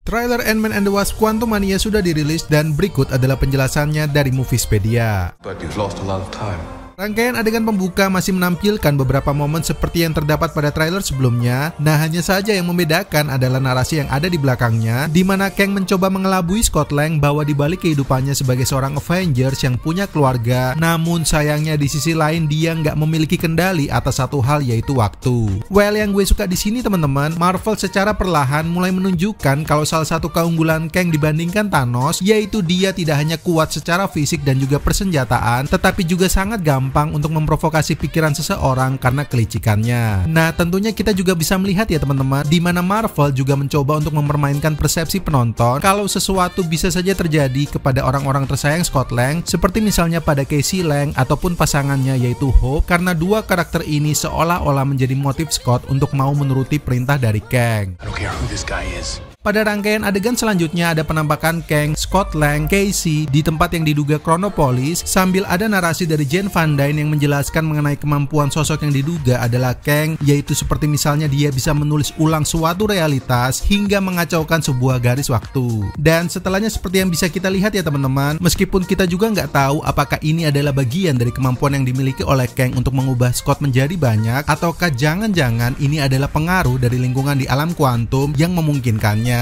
Trailer Ant-Man and the Wasp: Quantumania sudah dirilis dan berikut adalah penjelasannya dari Moviespedia. But you've lost a lot of time. Rangkaian adegan pembuka masih menampilkan beberapa momen seperti yang terdapat pada trailer sebelumnya. Nah, hanya saja yang membedakan adalah narasi yang ada di belakangnya, di mana Kang mencoba mengelabui Scott Lang bahwa di balik kehidupannya sebagai seorang Avengers yang punya keluarga, namun sayangnya di sisi lain dia nggak memiliki kendali atas satu hal, yaitu waktu. Well, yang gue suka di sini teman-teman, Marvel secara perlahan mulai menunjukkan kalau salah satu keunggulan Kang dibandingkan Thanos, yaitu dia tidak hanya kuat secara fisik dan juga persenjataan, tetapi juga sangat gampang untuk memprovokasi pikiran seseorang karena kelicikannya. Nah, tentunya kita juga bisa melihat ya teman-teman, di mana Marvel juga mencoba untuk mempermainkan persepsi penonton kalau sesuatu bisa saja terjadi kepada orang-orang tersayang Scott Lang, seperti misalnya pada Casey Lang ataupun pasangannya yaitu Hope, karena dua karakter ini seolah-olah menjadi motif Scott untuk mau menuruti perintah dari Kang. I don't care who this guy is. Pada rangkaian adegan selanjutnya ada penampakan Kang, Scott Lang, Casey di tempat yang diduga Chronopolis, sambil ada narasi dari Jane Van Dyne yang menjelaskan mengenai kemampuan sosok yang diduga adalah Kang, yaitu seperti misalnya dia bisa menulis ulang suatu realitas hingga mengacaukan sebuah garis waktu. Dan setelahnya seperti yang bisa kita lihat ya teman-teman, meskipun kita juga nggak tahu apakah ini adalah bagian dari kemampuan yang dimiliki oleh Kang untuk mengubah Scott menjadi banyak, ataukah jangan-jangan ini adalah pengaruh dari lingkungan di alam kuantum yang memungkinkannya.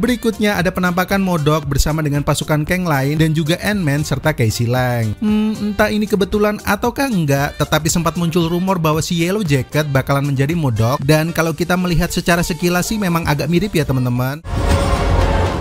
Berikutnya ada penampakan MODOK bersama dengan pasukan Kang lain dan juga Ant-Man serta Casey Lang. Entah ini kebetulan ataukah enggak, tetapi sempat muncul rumor bahwa si Yellow Jacket bakalan menjadi MODOK, dan kalau kita melihat secara sekilas sih memang agak mirip ya teman-teman.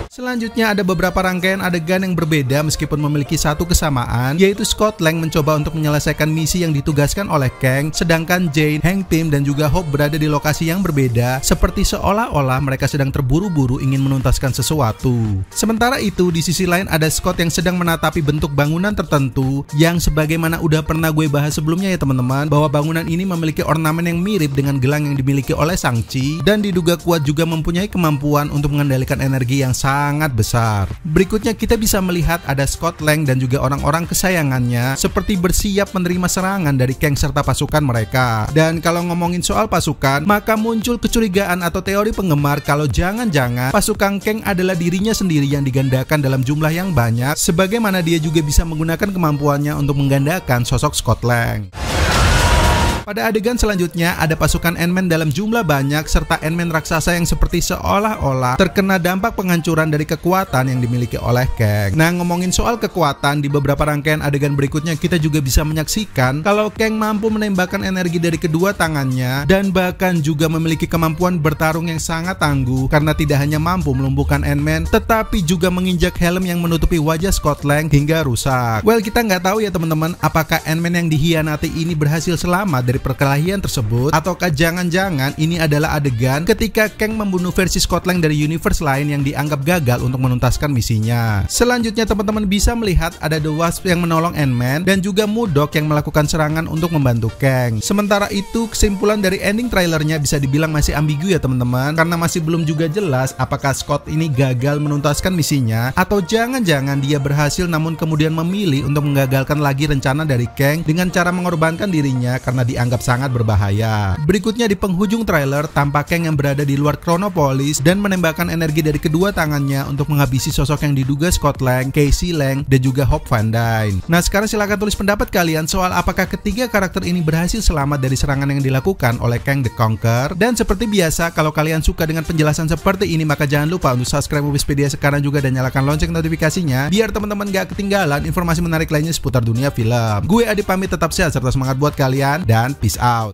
Selanjutnya ada beberapa rangkaian adegan yang berbeda meskipun memiliki satu kesamaan, yaitu Scott Lang mencoba untuk menyelesaikan misi yang ditugaskan oleh Kang, sedangkan Jane, Hank Pym, dan juga Hope berada di lokasi yang berbeda, seperti seolah-olah mereka sedang terburu-buru ingin menuntaskan sesuatu. Sementara itu, di sisi lain ada Scott yang sedang menatapi bentuk bangunan tertentu, yang sebagaimana udah pernah gue bahas sebelumnya ya teman-teman, bahwa bangunan ini memiliki ornamen yang mirip dengan gelang yang dimiliki oleh Shang-Chi, dan diduga kuat juga mempunyai kemampuan untuk mengendalikan energi yang sangat besar. Berikutnya kita bisa melihat ada Scott Lang dan juga orang-orang kesayangannya seperti bersiap menerima serangan dari Kang serta pasukan mereka. Dan kalau ngomongin soal pasukan, maka muncul kecurigaan atau teori penggemar kalau jangan-jangan pasukan Kang adalah dirinya sendiri yang digandakan dalam jumlah yang banyak, sebagaimana dia juga bisa menggunakan kemampuannya untuk menggandakan sosok Scott Lang. Pada adegan selanjutnya ada pasukan Ant-Man dalam jumlah banyak serta Ant-Man raksasa yang seperti seolah-olah terkena dampak penghancuran dari kekuatan yang dimiliki oleh Kang. Nah, ngomongin soal kekuatan, di beberapa rangkaian adegan berikutnya kita juga bisa menyaksikan kalau Kang mampu menembakkan energi dari kedua tangannya dan bahkan juga memiliki kemampuan bertarung yang sangat tangguh, karena tidak hanya mampu melumpuhkan Ant-Man tetapi juga menginjak helm yang menutupi wajah Scott Lang hingga rusak. Well, kita nggak tahu ya teman-teman, apakah Ant-Man yang dihianati ini berhasil selamat dari perkelahian tersebut, ataukah jangan-jangan ini adalah adegan ketika Kang membunuh versi Scott Lang dari universe lain yang dianggap gagal untuk menuntaskan misinya. Selanjutnya teman-teman bisa melihat ada The Wasp yang menolong Ant-Man dan juga MODOK yang melakukan serangan untuk membantu Kang. Sementara itu kesimpulan dari ending trailernya bisa dibilang masih ambigu ya teman-teman, karena masih belum juga jelas apakah Scott ini gagal menuntaskan misinya atau jangan-jangan dia berhasil namun kemudian memilih untuk menggagalkan lagi rencana dari Kang dengan cara mengorbankan dirinya karena dianggap sangat berbahaya. Berikutnya di penghujung trailer tampak Kang yang berada di luar Chronopolis dan menembakkan energi dari kedua tangannya untuk menghabisi sosok yang diduga Scott Lang, Casey Lang, dan juga Hope Van Dyne. Nah, sekarang silahkan tulis pendapat kalian soal apakah ketiga karakter ini berhasil selamat dari serangan yang dilakukan oleh Kang the Conqueror. Dan seperti biasa, kalau kalian suka dengan penjelasan seperti ini, maka jangan lupa untuk subscribe Moviespedia sekarang juga dan nyalakan lonceng notifikasinya biar teman-teman gak ketinggalan informasi menarik lainnya seputar dunia film. Gue Adi pamit, tetap sehat serta semangat buat kalian dan peace out.